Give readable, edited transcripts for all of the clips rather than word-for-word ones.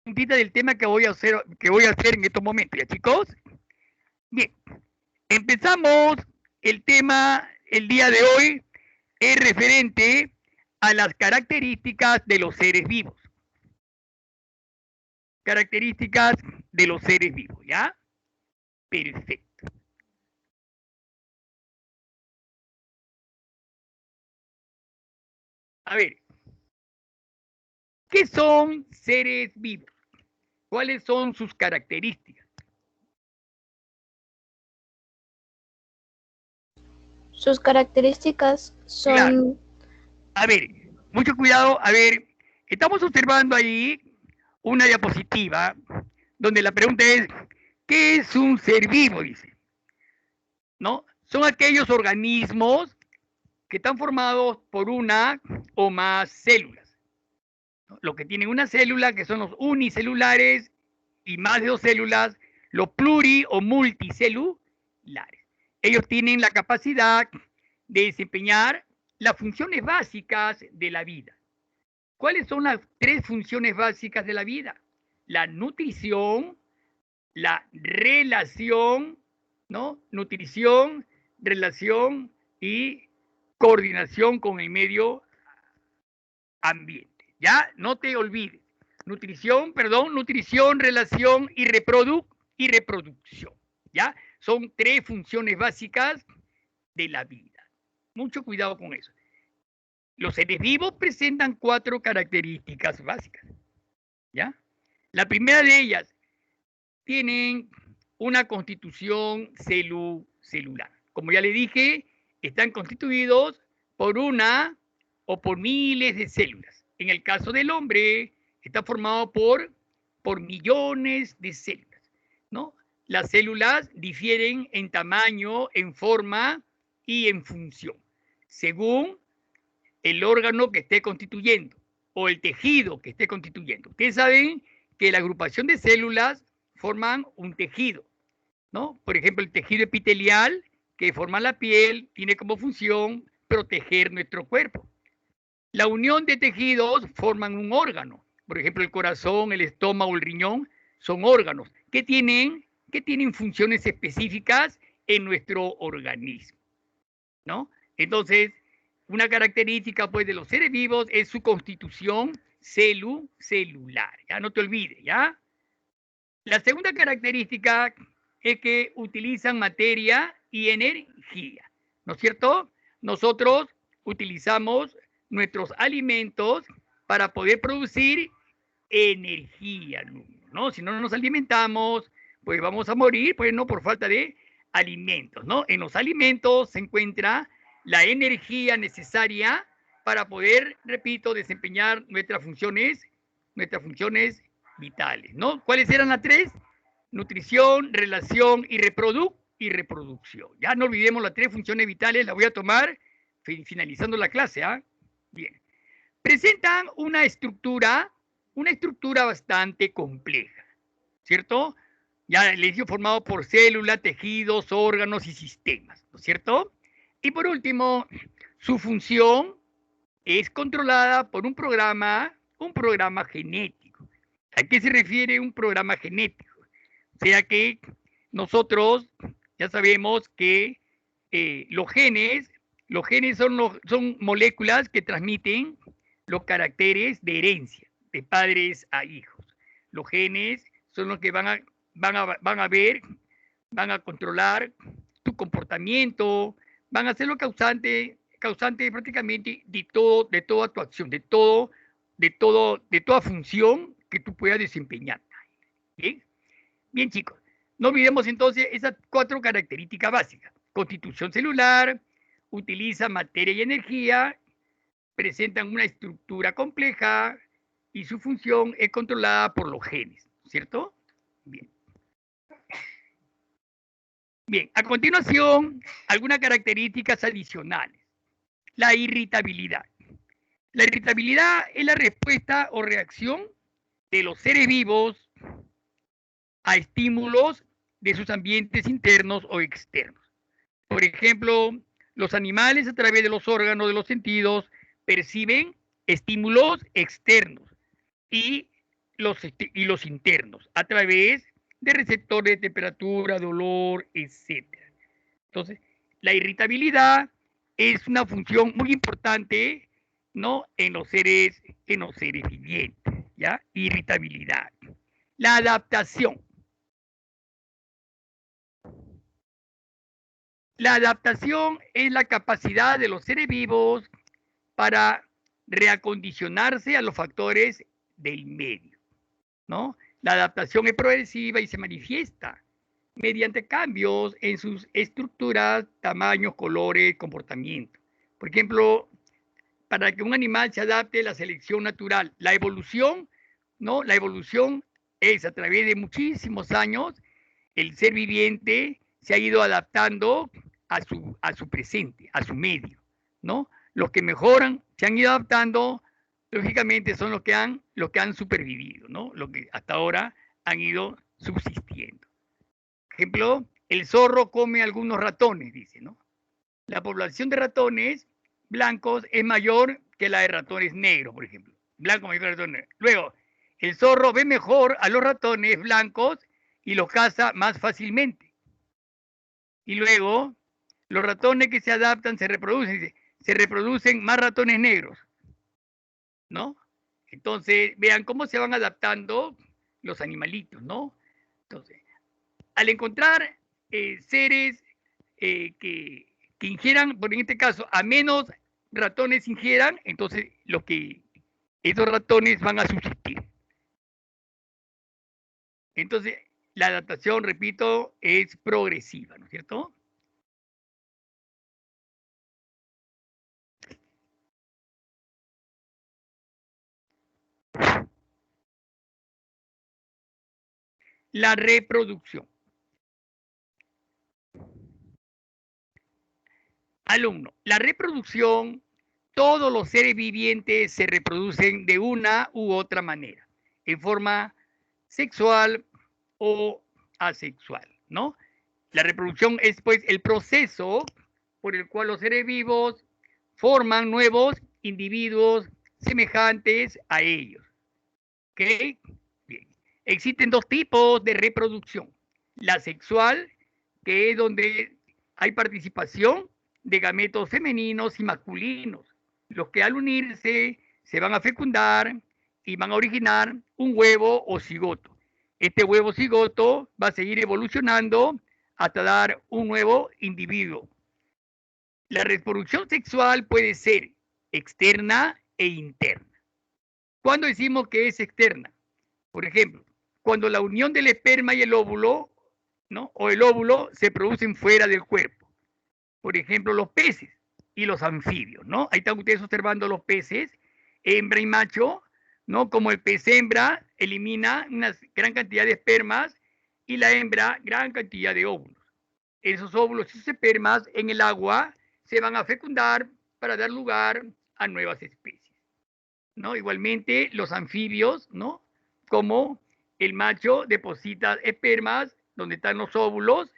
puntita del tema que voy a hacer en estos momentos, ¿ya, chicos? Bien, empezamos el tema el día de hoy, es referente a las características de los seres vivos. Características de los seres vivos, ¿ya? Perfecto. A ver, ¿qué son seres vivos? ¿Cuáles son sus características? Sus características Claro. son A ver, mucho cuidado. A ver, estamos observando ahí una diapositiva donde la pregunta es, ¿qué es un ser vivo? Dice, ¿no? Son aquellos organismos que están formados por una o más células, ¿no? Lo que tienen una célula, que son los unicelulares, y más de dos células, los pluri o multicelulares. Ellos tienen la capacidad de desempeñar las funciones básicas de la vida. ¿Cuáles son las tres funciones básicas de la vida? La nutrición, la relación, ¿no? Nutrición, relación y coordinación con el medio ambiente. Ya, no te olvides. Nutrición, relación y reproducción. ¿Ya? Son tres funciones básicas de la vida. Mucho cuidado con eso. Los seres vivos presentan cuatro características básicas. ¿Ya? La primera de ellas, tienen una constitución celular. Como ya le dije, están constituidos por una o por miles de células. En el caso del hombre, está formado por millones de células, ¿no? Las células difieren en tamaño, en forma y en función, según el órgano que esté constituyendo o el tejido que esté constituyendo. Ustedes saben que la agrupación de células forman un tejido, ¿no? Por ejemplo, el tejido epitelial que forma la piel tiene como función proteger nuestro cuerpo. La unión de tejidos forman un órgano. Por ejemplo, el corazón, el estómago, el riñón son órganos que tienen funciones específicas en nuestro organismo, ¿no? Entonces, una característica pues de los seres vivos es su constitución celular, ya no te olvides, ¿ya? La segunda característica es que utilizan materia y energía, ¿no es cierto? Nosotros utilizamos nuestros alimentos para poder producir energía, ¿no? Si no nos alimentamos, pues vamos a morir, pues no por falta de alimentos, ¿no? En los alimentos se encuentra la energía necesaria para poder, repito, desempeñar nuestras funciones vitales, ¿no? ¿Cuáles eran las tres? Nutrición, relación y reproducción. Ya no olvidemos las tres funciones vitales, las voy a tomar finalizando la clase, ¿ah? Bien. Presentan una estructura bastante compleja, ¿cierto? Ya el edificio formado por células, tejidos, órganos y sistemas, ¿no es cierto? Y por último, su función es controlada por un programa genético. ¿A qué se refiere un programa genético? O sea que nosotros ya sabemos que los genes son moléculas que transmiten los caracteres de herencia, de padres a hijos. Los genes son los que van a ver, van a controlar tu comportamiento, van a ser lo causante prácticamente de toda tu acción, de toda función que tú puedas desempeñar. ¿Bien? Bien, chicos. No olvidemos entonces esas cuatro características básicas. Constitución celular, utiliza materia y energía, presentan una estructura compleja y su función es controlada por los genes, ¿cierto? Bien. Bien, a continuación, algunas características adicionales. La irritabilidad. La irritabilidad es la respuesta o reacción de los seres vivos a estímulos de sus ambientes internos o externos. Por ejemplo, los animales a través de los órganos de los sentidos perciben estímulos externos y y los internos a través de receptores de temperatura, dolor, etc. Entonces, la irritabilidad es una función muy importante, ¿no? En los seres vivientes, ¿ya? Irritabilidad. La adaptación. La adaptación es la capacidad de los seres vivos para reacondicionarse a los factores del medio, ¿no? La adaptación es progresiva y se manifiesta mediante cambios en sus estructuras, tamaños, colores, comportamiento. Por ejemplo, para que un animal se adapte a la selección natural, la evolución, ¿no? La evolución es a través de muchísimos años, el ser viviente se ha ido adaptando a su presente, a su medio, ¿no? Los que mejoran se han ido adaptando, lógicamente son los que han supervivido, ¿no? Los que hasta ahora han ido subsistiendo. Por ejemplo, el zorro come algunos ratones, dice, ¿no? La población de ratones blancos es mayor que la de ratones negros, por ejemplo. Blanco mayor que ratones negros. Luego, el zorro ve mejor a los ratones blancos y los caza más fácilmente. Y luego, los ratones que se adaptan se reproducen, se reproducen más ratones negros, ¿no? Entonces, vean cómo se van adaptando los animalitos, ¿no? Entonces, al encontrar seres que ingieran, por en este caso, a menos ratones ingieran, entonces esos ratones van a subsistir. Entonces, la adaptación, repito, es progresiva, ¿no es cierto? La reproducción. Alumno, la reproducción, todos los seres vivientes se reproducen de una u otra manera, en forma sexual o asexual, ¿no? La reproducción es pues el proceso por el cual los seres vivos forman nuevos individuos semejantes a ellos. ¿Ok? Bien. Existen dos tipos de reproducción. La sexual, que es donde hay participación de gametos femeninos y masculinos, los que al unirse se van a fecundar y van a originar un huevo o cigoto. Este huevo cigoto va a seguir evolucionando hasta dar un nuevo individuo. La reproducción sexual puede ser externa e interna. ¿Cuándo decimos que es externa? Por ejemplo, cuando la unión del esperma y el óvulo, ¿no? O el óvulo se producen fuera del cuerpo. Por ejemplo, los peces y los anfibios, ¿no? Ahí están ustedes observando los peces, hembra y macho, ¿no? Como el pez hembra elimina una gran cantidad de espermas y la hembra gran cantidad de óvulos. Esos óvulos y esos espermas en el agua se van a fecundar para dar lugar a nuevas especies, ¿no? Igualmente los anfibios, ¿no? Como el macho deposita espermas donde están los óvulos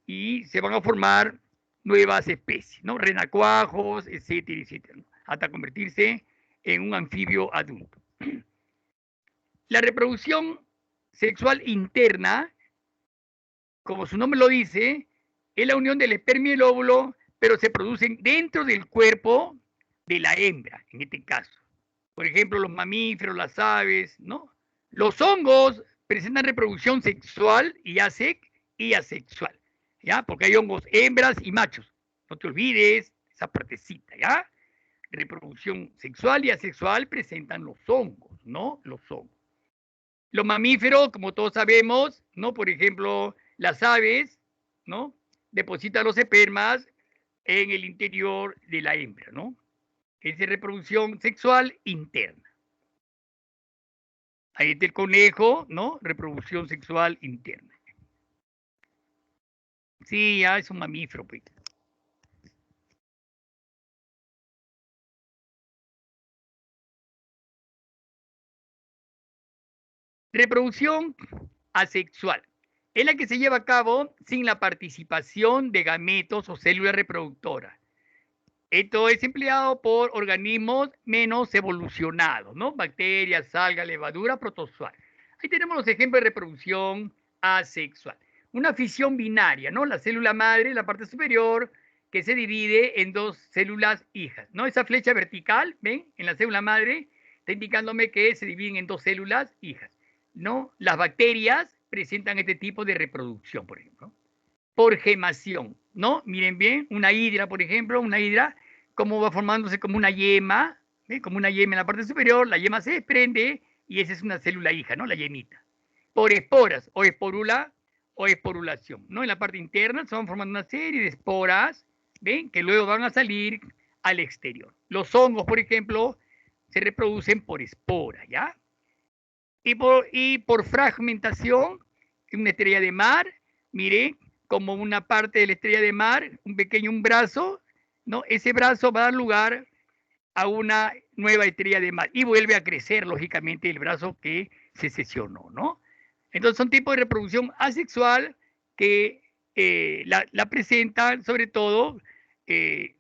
y se van a formar nuevas especies, ¿no? Renacuajos, etcétera, etcétera, ¿no? Hasta convertirse en un anfibio adulto. La reproducción sexual interna, como su nombre lo dice, es la unión del esperma y el óvulo, pero se producen dentro del cuerpo de la hembra, en este caso. Por ejemplo, los mamíferos, las aves, ¿no? Los hongos presentan reproducción sexual y asexual, ¿ya? Porque hay hongos hembras y machos. No te olvides esa partecita, ¿ya? Reproducción sexual y asexual presentan los hongos, ¿no? Los hongos. Los mamíferos, como todos sabemos, ¿no? Por ejemplo, las aves, ¿no? Depositan los espermas en el interior de la hembra, ¿no? Es de reproducción sexual interna. Ahí está el conejo, ¿no? Reproducción sexual interna. Sí, ya es un mamífero, pues. Reproducción asexual. Es la que se lleva a cabo sin la participación de gametos o células reproductoras. Esto es empleado por organismos menos evolucionados, ¿no? Bacterias, algas, levadura, protozoa. Ahí tenemos los ejemplos de reproducción asexual. Una fisión binaria, ¿no? La célula madre, la parte superior, que se divide en dos células hijas, ¿no? Esa flecha vertical, ¿ven? En la célula madre está indicándome que se dividen en dos células hijas, ¿no? Las bacterias presentan este tipo de reproducción, por ejemplo, por gemación, ¿no? Miren bien, una hidra, por ejemplo, una hidra, cómo va formándose como una yema, ¿eh? Como una yema en la parte superior, la yema se desprende y esa es una célula hija, ¿no? La yemita. Por esporas o esporula o esporulación, ¿no? En la parte interna se van formando una serie de esporas, ¿ven? Que luego van a salir al exterior. Los hongos, por ejemplo, se reproducen por esporas, ¿ya? Y por fragmentación, una estrella de mar, mire, como una parte de la estrella de mar, un brazo, ¿no? Ese brazo va a dar lugar a una nueva estrella de mar y vuelve a crecer, lógicamente, el brazo que se sesionó, ¿no? Entonces son tipos de reproducción asexual que la presentan sobre todo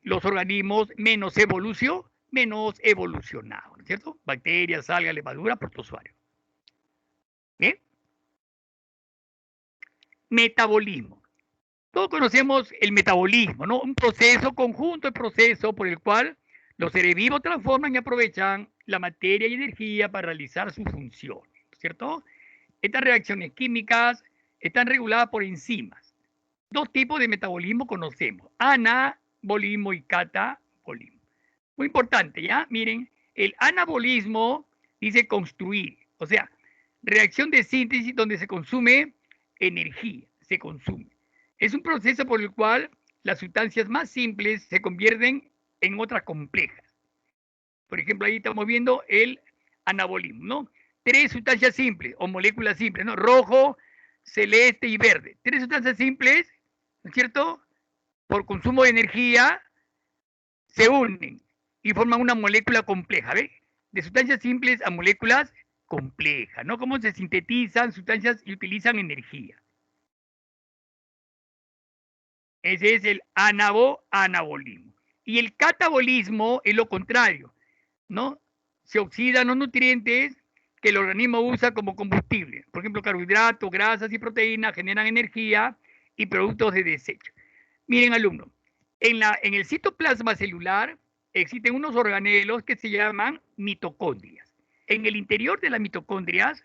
los organismos menos evolucionados, ¿no es cierto? Bacterias, algas, levadura, protozoarios. ¿Bien? Metabolismo. Todos conocemos el metabolismo, ¿no? Un proceso, conjunto de procesos por el cual los seres vivos transforman y aprovechan la materia y energía para realizar sus funciones, ¿cierto? Estas reacciones químicas están reguladas por enzimas. Dos tipos de metabolismo conocemos, anabolismo y catabolismo. Muy importante, ¿ya? Miren, el anabolismo dice construir, o sea, reacción de síntesis donde se consume energía, se consume. Es un proceso por el cual las sustancias más simples se convierten en otras complejas. Por ejemplo, ahí estamos viendo el anabolismo, ¿no? Tres sustancias simples o moléculas simples, ¿no? Rojo, celeste y verde. Tres sustancias simples, ¿no es cierto? Por consumo de energía se unen y forman una molécula compleja, ¿ves? De sustancias simples a moléculas complejas, ¿no? Cómo se sintetizan sustancias y utilizan energía. Ese es el anabolismo. Y el catabolismo es lo contrario, ¿no? Se oxidan los nutrientes que el organismo usa como combustible. Por ejemplo, carbohidratos, grasas y proteínas generan energía y productos de desecho. Miren, alumnos, en el citoplasma celular existen unos organelos que se llaman mitocondrias. En el interior de las mitocondrias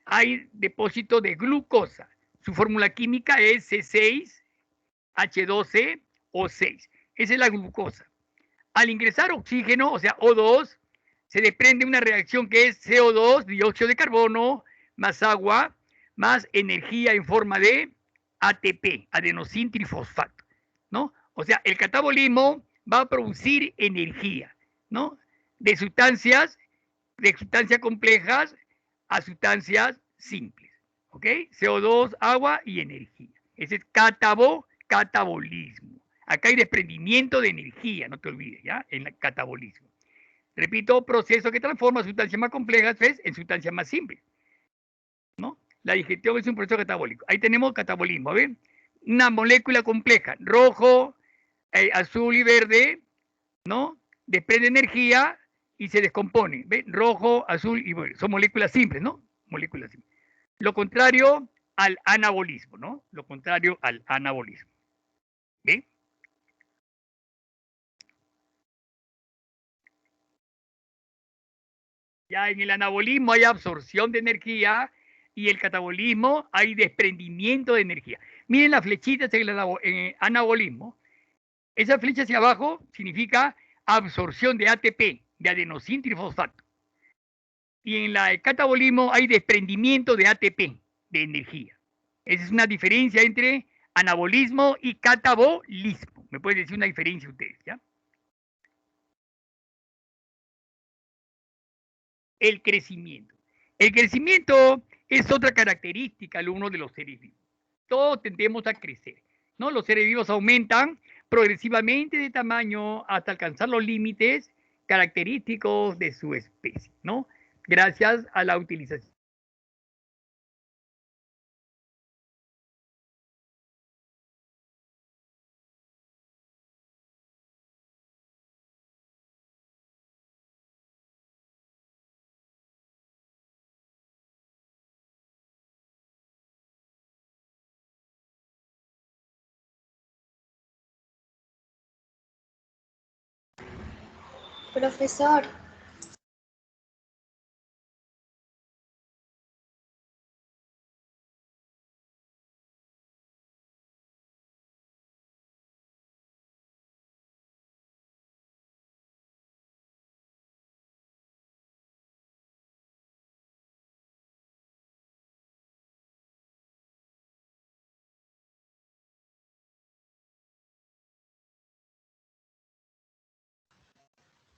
hay depósito de glucosa. Su fórmula química es C6H12O6. Esa es la glucosa. Al ingresar oxígeno, o sea, O2, se desprende una reacción que es CO2, dióxido de carbono, más agua, más energía en forma de ATP, adenosín trifosfato, ¿no? O sea, el catabolismo va a producir energía, ¿no? De sustancias complejas a sustancias simples, ¿ok? CO2, agua y energía. Ese es catabolismo. Acá hay desprendimiento de energía, no te olvides, ¿ya? En el catabolismo. Repito, proceso que transforma sustancias más complejas en sustancias más simples, ¿no? La digestión es un proceso catabólico. Ahí tenemos catabolismo, ¿ven? Una molécula compleja, rojo, azul y verde, ¿no? Desprende energía y se descompone, ¿ven? Rojo, azul y verde. Son moléculas simples, ¿no? Moléculas simples. Lo contrario al anabolismo, ¿no? Lo contrario al anabolismo. ¿Ven? Ya en el anabolismo hay absorción de energía y el catabolismo hay desprendimiento de energía. Miren las flechitas en el anabolismo. Esa flecha hacia abajo significa absorción de ATP, de adenosín trifosfato. Y en el catabolismo hay desprendimiento de ATP, de energía. Esa es una diferencia entre anabolismo y catabolismo. ¿Me pueden decir una diferencia ustedes? ¿Ya? El crecimiento. El crecimiento es otra característica, alumnos, de los seres vivos. Todos tendemos a crecer, ¿no? Los seres vivos aumentan progresivamente de tamaño hasta alcanzar los límites característicos de su especie, ¿no? Gracias a la utilización Profesor,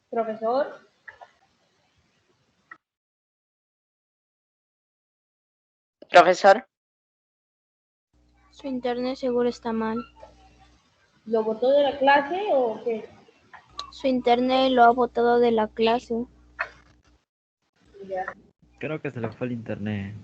Profesor, Profesor, su internet seguro está mal. ¿lo botó de la clase o qué? Su internet lo ha botado de la clase. Ya. Creo que se le fue el internet.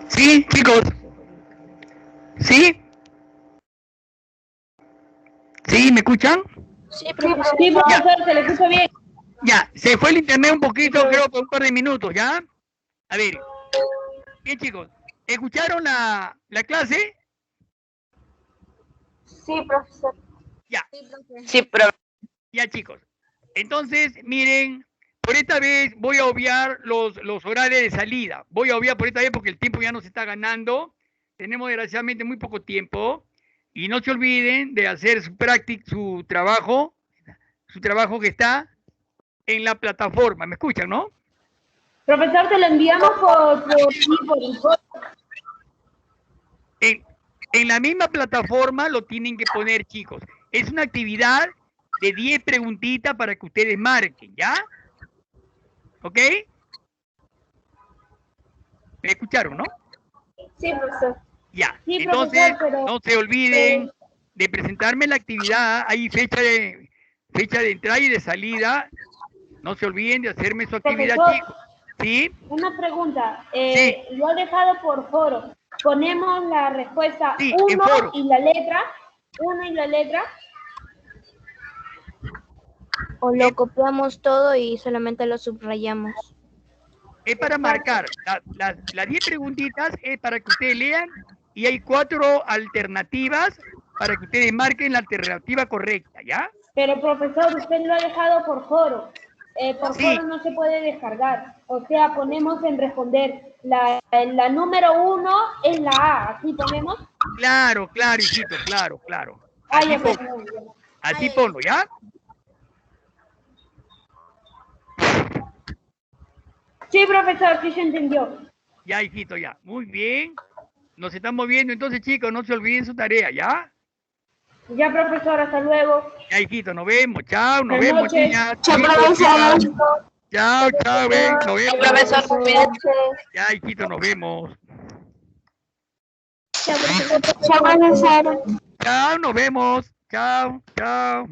¿Sí, chicos? ¿Sí? ¿Sí? ¿Me escuchan? Sí, profesor. Sí, profesor, se le escucha bien. Ya, se fue el internet un poquito, creo que un par de minutos, ¿ya? A ver. Bien, chicos. ¿Escucharon la clase? Sí, profesor. Ya, sí, profesor. ya, chicos. Entonces, miren, por esta vez voy a obviar los horarios de salida. Voy a obviar por esta vez porque el tiempo ya nos está ganando. Tenemos desgraciadamente muy poco tiempo. Y no se olviden de hacer su trabajo que está en la plataforma. ¿Me escuchan, no? Profesor, te lo enviamos por el chat. En- En la misma plataforma lo tienen que poner, chicos. Es una actividad de 10 preguntitas para que ustedes marquen, ¿ya? ¿Ok? ¿Me escucharon, no? Sí, profesor. Ya. Sí, Entonces, profesor, pero- no se olviden de presentarme la actividad. Hay fecha de entrada y de salida. No se olviden de hacerme su actividad, Profesor. chicos. ¿Sí? Una pregunta. Sí. Lo he dejado por foro. Ponemos la respuesta Sí, en 1 foro. y la letra. 1 y la letra. O lo copiamos todo y solamente lo subrayamos. Es para marcar. Las 10 preguntitas es para que ustedes lean y hay 4 alternativas para que ustedes marquen la alternativa correcta, ¿ya? Pero profesor, usted lo ha dejado por foro. Por Sí. foro no se puede descargar. O sea, ponemos en responder. La número 1 es la A. Así ponemos. Claro, claro, hijito, claro, claro. Ah, Así ya, ponlo, profesor. así ponlo, ¿ya? Sí, profesor, sí se entendió. Ya, hijito, ya. Muy bien. Nos estamos viendo entonces, chicos, no se olviden su tarea, ¿ya? Ya, profesor, hasta luego. Ya, hijito, nos vemos. Chao, nos Buenas vemos, noches. niñas. Chao, Chicos, profesor. chicas. Chao, chao, ven, nos Sí, vemos. profesor, cuídate. Ya, hijito, nos vemos. Chao, profesor. Chao, nos vemos. Chao, chao.